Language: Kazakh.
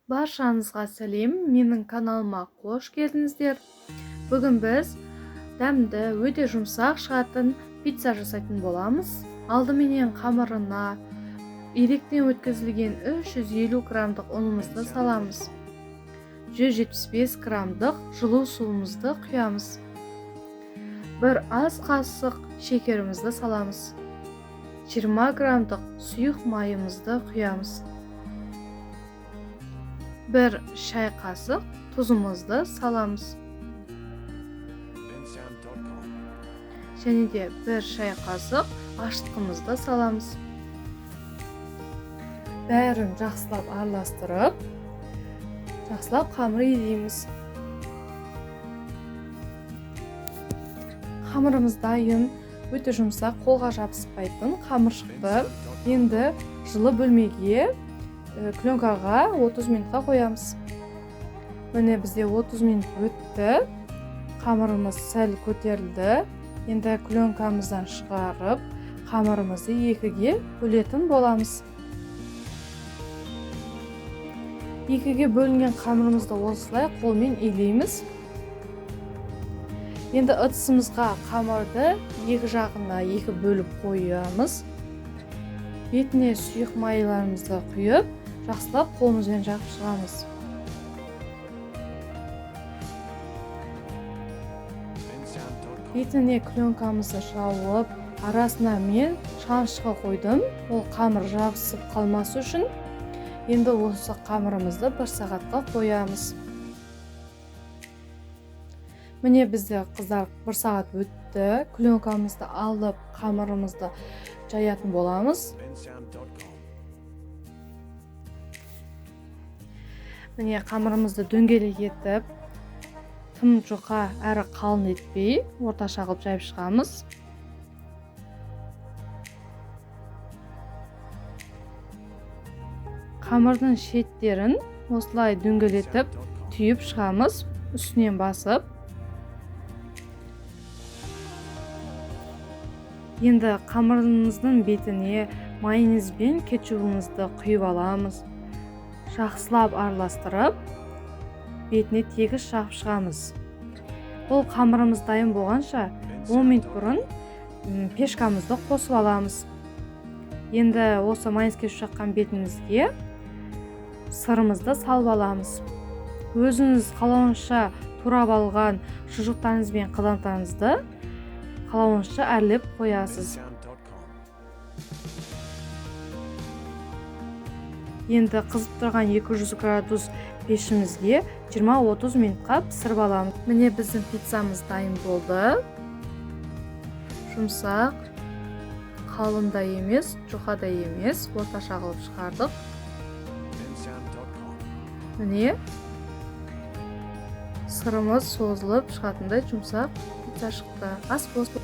Баршаңызға сәлем, менің каналыма қош келдіңіздер. Бүгін біз дәмді, өте жұмсақ шығатын пицца жасайтын боламыз. Алдыменен қамырына иректен өткізілген 350 грамдық ұнымызды саламыз. 175 грамдық жылу суымызды құямыз. Bir аз қасық шекерімізді саламыз. 20 грамдық сұйық майымызды құямыз. Bir şay kaşık tuzumuzu salamız. Және де bir şay kaşık aşıtқымызды salamız. Бәрін жақсылап араластырып, жақсылап қамыр едейміз. Қамырымыз дайын, өте жұмсақ, қолға жабыспайтын қамыр шықты. Енді жылы бөлмеге пленкаға 30 минутқа қоямыз. Міне бізде 30 минут өтті. Қамырымыз сәл көтерілді. Енді пленкамыздан шығарып, қамырымызды екіге бөлетін боламыз. Екіге бөлінген қамырымызды осылай қолмен илейміз. Енді ыдысымызға қамырды екі жағына екі бөліп қоямыз. Бетіне сұйық майларымызды құйып, жақсылап қолымызбен жағып шығамыз. Бетіне пленкамызды жауып, арасына мен шанышқы қойдым. Ол қамыр жабысып қалмасы үшін. Енді осы қамырымызды 1 сағатқа қоямыз. Міне бізде қыздар 1 сағат өтті. Пленкамызды алып, қамырымызды жаятын боламыз. Міне қамырымызды дөңгелек етіп, тым жұқа әрі қалың етпей, орташа қылып жайып шығамыз. Қамырдың шеттерін осылай дөңгелетіп, түйіп шығамыз, үстінен басып. Енді қамырымыздың бетіне майонез бен кетчупымызды құйып аламыз. Жақсылап араластырып, бетіне тегіс жағып шығамыз. Бұл қамырымыз дайын болғанша 10 минут бұрын пешкамызды қосып аламыз. Енді осы майонез кетчуп жаққан бетімізге сырымызды салып аламыз. Өзіңіз қалауынша турап алған шұжықтарыңыз бен қызанақтарыңызды қалауынша әрлеп қоясыз. Енді қызып тұрған 200 градус пешімізге 20-30 минутқа пісіріп аламыз. Міне біздің пиццамыз дайын болды. Жұмсақ, қалың да емес, жұқа да емес, орташа қылып шығардық. Міне сырымыз созылып шығатындай жұмсақ пицца шықты. Ас болсын.